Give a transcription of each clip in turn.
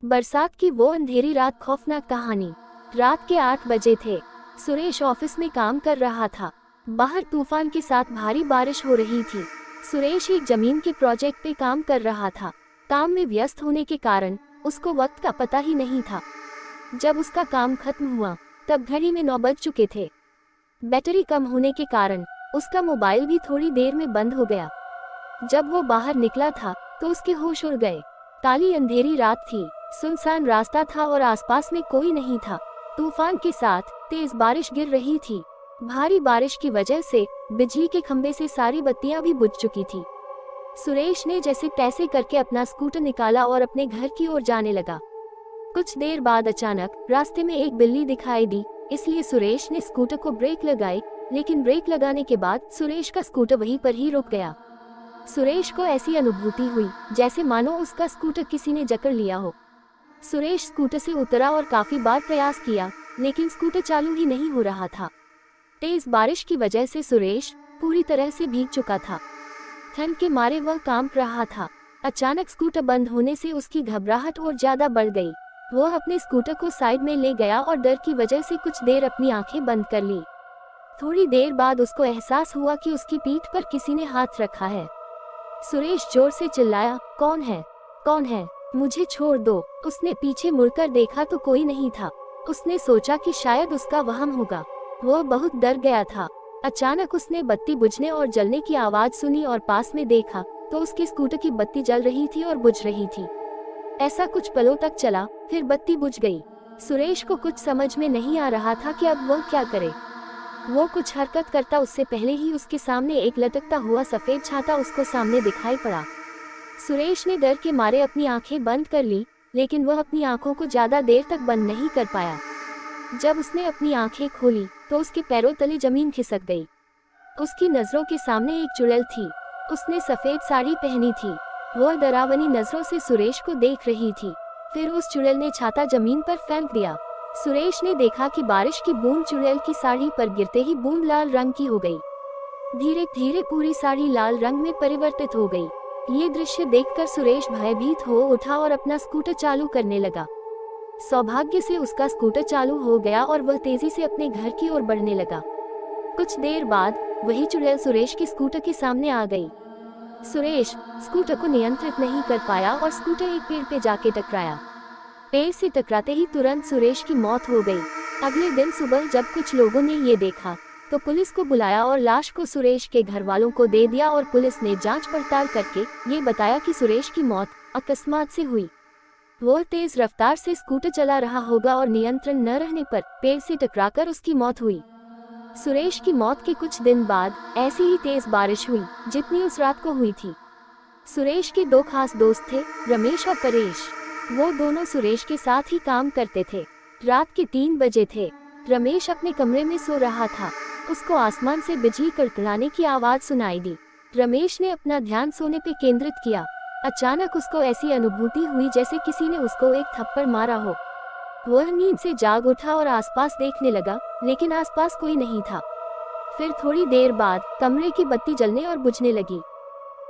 बरसात की वो अंधेरी रात, खौफनाक कहानी। रात के 8 बजे थे। सुरेश ऑफिस में काम कर रहा था। बाहर तूफान के साथ भारी बारिश हो रही थी। सुरेश एक जमीन के प्रोजेक्ट पे काम कर रहा था। काम में व्यस्त होने के कारण उसको वक्त का पता ही नहीं था। जब उसका काम खत्म हुआ तब घड़ी में 9 बज चुके थे। बैटरी कम होने के कारण उसका मोबाइल भी थोड़ी देर में बंद हो गया। जब वो बाहर निकला था तो उसके होश उड़ गए। काली अंधेरी रात थी, सुनसान रास्ता था और आसपास में कोई नहीं था। तूफान के साथ तेज बारिश गिर रही थी। भारी बारिश की वजह से बिजली के खंभे से सारी बत्तियां भी बुझ चुकी थी। सुरेश ने जैसे तैसे करके अपना स्कूटर निकाला और अपने घर की ओर जाने लगा। कुछ देर बाद अचानक रास्ते में एक बिल्ली दिखाई दी, इसलिए सुरेश ने स्कूटर को ब्रेक लगाई, लेकिन ब्रेक लगाने के बाद सुरेश का स्कूटर वहीं पर ही रुक गया। सुरेश को ऐसी अनुभूति हुई जैसे मानो उसका स्कूटर किसी ने जकड़ लिया हो। सुरेश स्कूटर से उतरा और काफी बार प्रयास किया, लेकिन स्कूटर चालू ही नहीं हो रहा था। तेज बारिश की वजह से सुरेश पूरी तरह से भीग चुका था। ठंड के मारे वह कांप रहा था। अचानक स्कूटर बंद होने से उसकी घबराहट और ज्यादा बढ़ गई। वह अपने स्कूटर को साइड में ले गया और डर की वजह से कुछ देर अपनी आंखें बंद कर ली। थोड़ी देर बाद उसको एहसास हुआ कि उसकी पीठ पर किसी ने हाथ रखा है। सुरेश जोर से चिल्लाया, कौन है? कौन है? मुझे छोड़ दो। उसने पीछे मुड़कर देखा तो कोई नहीं था। उसने सोचा कि शायद उसका वहम होगा। वह बहुत डर गया था। अचानक उसने बत्ती बुझने और जलने की आवाज सुनी और पास में देखा तो उसके स्कूटर की बत्ती जल रही थी और बुझ रही थी। ऐसा कुछ पलों तक चला, फिर बत्ती बुझ गई। सुरेश को कुछ समझ में नहीं आ रहा था कि अब वह क्या करे। वो कुछ हरकत करता उससे पहले ही उसके सामने एक लटकता हुआ सफेद छाता उसको सामने दिखाई पड़ा। सुरेश ने डर के मारे अपनी आंखें बंद कर ली, लेकिन वह अपनी आंखों को ज्यादा देर तक बंद नहीं कर पाया। जब उसने अपनी आंखें खोली तो उसके पैरों तले जमीन खिसक गई। उसकी नजरों के सामने एक चुड़ैल थी। उसने सफेद साड़ी पहनी थी। वह डरावनी नजरों से सुरेश को देख रही थी। फिर उस चुड़ैल ने छाता जमीन पर फेंक दिया। सुरेश ने देखा कि बारिश की बूंद चुड़ैल की साड़ी पर गिरते ही बूंद लाल रंग की हो गई। धीरे धीरे पूरी साड़ी लाल रंग में परिवर्तित हो गई। ये दृश्य देखकर सुरेश भयभीत हो उठा और अपना स्कूटर चालू करने लगा। सौभाग्य से उसका स्कूटर चालू हो गया और वह तेजी से अपने घर की ओर बढ़ने लगा। कुछ देर बाद वही चुड़ैल सुरेश के स्कूटर के सामने आ गई। सुरेश स्कूटर को नियंत्रित नहीं कर पाया और स्कूटर एक पेड़ पे जाके टकराया। पेड़ से टकराते ही तुरंत सुरेश की मौत हो गई। अगले दिन सुबह जब कुछ लोगों ने ये देखा तो पुलिस को बुलाया और लाश को सुरेश के घर वालों को दे दिया और पुलिस ने जांच पड़ताल करके ये बताया कि सुरेश की मौत अकस्मात से हुई। वह तेज रफ्तार से स्कूटर चला रहा होगा और नियंत्रण न रहने पर पेड़ से टकराकर उसकी मौत हुई। सुरेश की मौत के कुछ दिन बाद ऐसी ही तेज बारिश हुई जितनी उस रात को हुई थी। सुरेश के 2 खास दोस्त थे, रमेश और परेश। वो दोनों सुरेश के साथ ही काम करते थे। रात के 3 बजे थे। रमेश अपने कमरे में सो रहा था। उसको आसमान से बिजली कड़कड़ाने की आवाज सुनाई दी। रमेश ने अपना ध्यान सोने पे केंद्रित किया। अचानक उसको ऐसी अनुभूति हुई जैसे किसी ने उसको एक थप्पड़ मारा हो। वह नींद से जाग उठा और आसपास देखने लगा, लेकिन आसपास कोई नहीं था। फिर थोड़ी देर बाद कमरे की बत्ती जलने और बुझने लगी।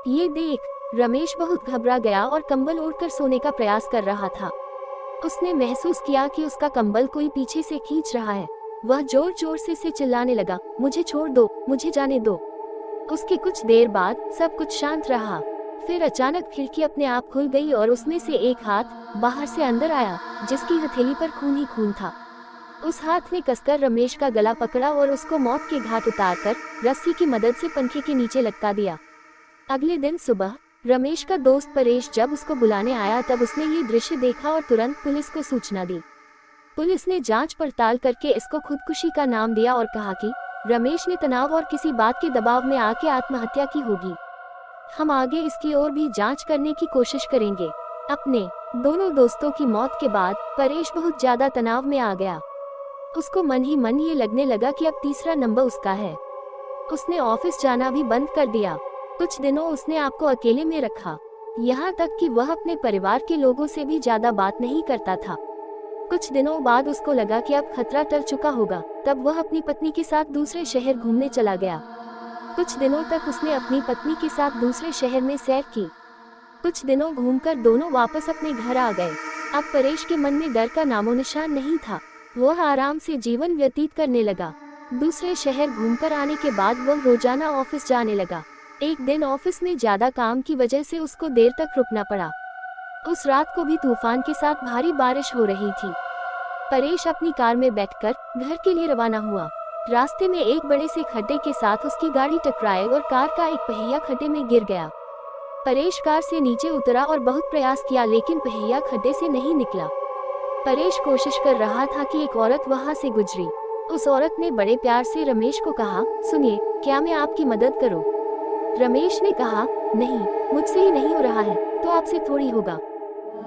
ये देख रमेश बहुत घबरा गया और कंबल ओढ़कर सोने का प्रयास कर रहा था। उसने महसूस किया कि उसका कंबल कोई पीछे से खींच रहा है। वह जोर जोर से चिल्लाने लगा, मुझे छोड़ दो, मुझे जाने दो। उसके कुछ देर बाद सब कुछ शांत रहा। फिर अचानक खिड़की अपने आप खुल गई और उसमें से एक हाथ बाहर से अंदर आया, जिसकी हथेली पर खून ही खून था। उस हाथ ने कसकर रमेश का गला पकड़ा और उसको मौत के घाट उतारकर रस्सी की मदद से पंखे के नीचे लटका दिया। अगले दिन सुबह रमेश का दोस्त परेश जब उसको बुलाने आया तब उसने ये दृश्य देखा और तुरंत पुलिस को सूचना दी। पुलिस ने जांच पड़ताल करके इसको खुदकुशी का नाम दिया और कहा कि रमेश ने तनाव और किसी बात के दबाव में आके आत्महत्या की होगी। हम आगे इसकी और भी जांच करने की कोशिश करेंगे। अपने दोनों दोस्तों की मौत के बाद परेश बहुत ज्यादा तनाव में आ गया। उसको मन ही मन ये लगने लगा कि अब तीसरा नंबर उसका है। उसने ऑफिस जाना भी बंद कर दिया। कुछ दिनों उसने आपको अकेले में रखा, यहाँ तक कि वह अपने परिवार के लोगों से भी ज्यादा बात नहीं करता था। कुछ दिनों बाद उसको लगा कि अब खतरा टल चुका होगा, तब वह अपनी पत्नी के साथ दूसरे शहर घूमने चला गया। कुछ दिनों तक उसने अपनी पत्नी के साथ दूसरे शहर में सैर की। कुछ दिनों घूमकर दोनों वापस अपने घर आ गए। अब परेश के मन में डर का नामो निशान नहीं था। वह आराम से जीवन व्यतीत करने लगा। दूसरे शहर घूमकर आने के बाद वह रोजाना ऑफिस जाने लगा। एक दिन ऑफिस में ज्यादा काम की वजह से उसको देर तक रुकना पड़ा। उस रात को भी तूफान के साथ भारी बारिश हो रही थी। परेश अपनी कार में बैठकर घर के लिए रवाना हुआ। रास्ते में एक बड़े से खड्डे के साथ उसकी गाड़ी टकराई और कार का एक पहिया खड्डे में गिर गया। परेश कार से नीचे उतरा और बहुत प्रयास किया, लेकिन पहिया खड्डे से नहीं निकला। परेश कोशिश कर रहा था कि एक औरत वहां से गुजरी। उस औरत ने बड़े प्यार से रमेश को कहा, सुनिए, क्या मैं आपकी मदद करूं? रमेश ने कहा, नहीं, मुझसे ही नहीं हो रहा है तो आपसे थोड़ी होगा।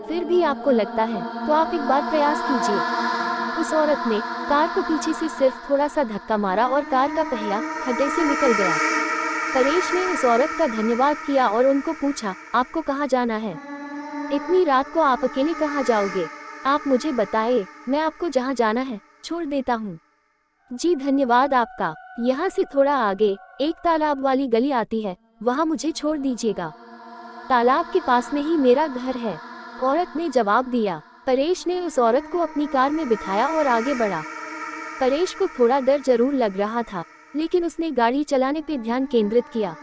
फिर भी आपको लगता है तो आप एक बार प्रयास कीजिए। उस औरत ने कार को पीछे से सिर्फ थोड़ा सा धक्का मारा और कार का पहिया खड्डे से निकल गया। परेश ने उस औरत का धन्यवाद किया और उनको पूछा, आपको कहाँ जाना है? इतनी रात को आप अकेले कहाँ जाओगे? आप मुझे बताइए, मैं आपको जहाँ जाना है छोड़ देता हूँ। जी धन्यवाद आपका। यहाँ से थोड़ा आगे एक तालाब वाली गली आती है, वहाँ मुझे छोड़ दीजिएगा। तालाब के पास में ही मेरा घर है, औरत ने जवाब दिया। परेश ने उस औरत को अपनी कार में बिठाया और आगे बढ़ा। परेश को थोड़ा डर जरूर लग रहा था, लेकिन उसने गाड़ी चलाने पे ध्यान केंद्रित किया।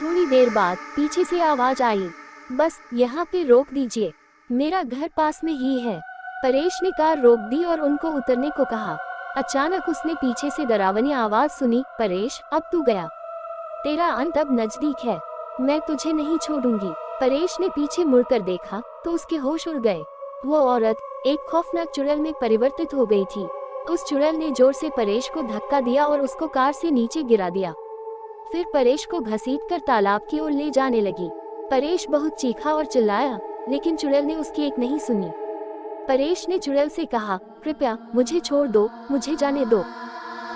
थोड़ी देर बाद पीछे से आवाज आई, बस यहाँ पे रोक दीजिए, मेरा घर पास में ही है। परेश ने कार रोक दी और उनको उतरने को कहा। अचानक उसने पीछे से डरावनी आवाज सुनी, परेश, अब तू गया, तेरा अंत अब नजदीक है, मैं तुझे नहीं छोड़ूंगी। परेश ने पीछे मुड़कर देखा तो उसके होश उड़ गए। वो औरत एक खौफनाक चुड़ैल में परिवर्तित हो गई थी। उस चुड़ैल ने जोर से परेश को धक्का दिया और उसको कार से नीचे गिरा दिया। फिर परेश को घसीटकर तालाब की ओर ले जाने लगी। परेश बहुत चीखा और चिल्लाया, लेकिन चुड़ैल ने उसकी एक नहीं सुनी। परेश ने चुड़ैल से कहा, कृपया मुझे छोड़ दो, मुझे जाने दो,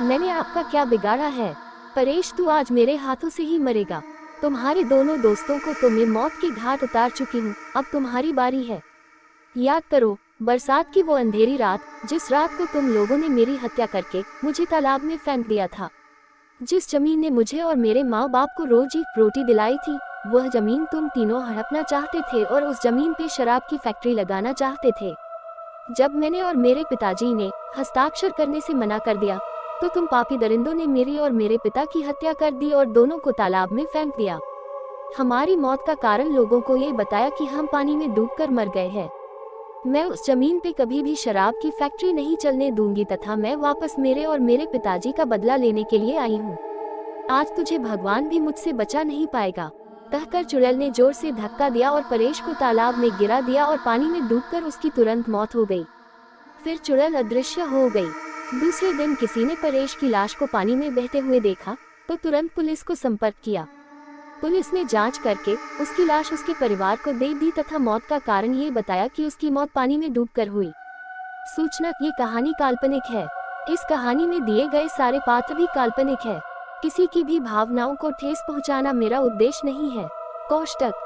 मैंने आपका क्या बिगाड़ा है? परेश, तू आज मेरे हाथों से ही मरेगा। तुम्हारे दोनों दोस्तों को तो मैं मौत की घाट उतार चुकी हूँ, अब तुम्हारी बारी है। याद करो बरसात की वो अंधेरी रात, जिस रात को तुम लोगों ने मेरी हत्या करके मुझे तालाब में फेंक दिया था। जिस जमीन ने मुझे और मेरे माँ बाप को रोजी रोटी दिलाई थी, वह जमीन तुम तीनों हड़पना चाहते थे और उस जमीन पे शराब की फैक्ट्री लगाना चाहते थे। जब मैंने और मेरे पिताजी ने हस्ताक्षर करने से मना कर दिया, तो तुम पापी दरिंदों ने मेरी और मेरे पिता की हत्या कर दी और दोनों को तालाब में फेंक दिया। हमारी मौत का कारण लोगों को ये बताया कि हम पानी में डूबकर मर गए हैं। मैं उस जमीन पे कभी भी शराब की फैक्ट्री नहीं चलने दूंगी तथा मैं वापस मेरे और मेरे पिताजी का बदला लेने के लिए आई हूँ। आज तुझे भगवान भी मुझसे बचा नहीं पाएगा। कहकर चुड़ैल ने जोर से धक्का दिया और परेश को तालाब में गिरा दिया और पानी में डूबकर उसकी तुरंत मौत हो गई। फिर चुड़ैल अदृश्य हो गई। दूसरे दिन किसी ने परेश की लाश को पानी में बहते हुए देखा तो तुरंत पुलिस को संपर्क किया। पुलिस ने जांच करके उसकी लाश उसके परिवार को दे दी तथा मौत का कारण ये बताया कि उसकी मौत पानी में डूबकर हुई। सूचना, ये कहानी काल्पनिक है। इस कहानी में दिए गए सारे पात्र भी काल्पनिक है। किसी की भी भावनाओं को ठेस पहुंचाना मेरा उद्देश्य नहीं है। कोष्टक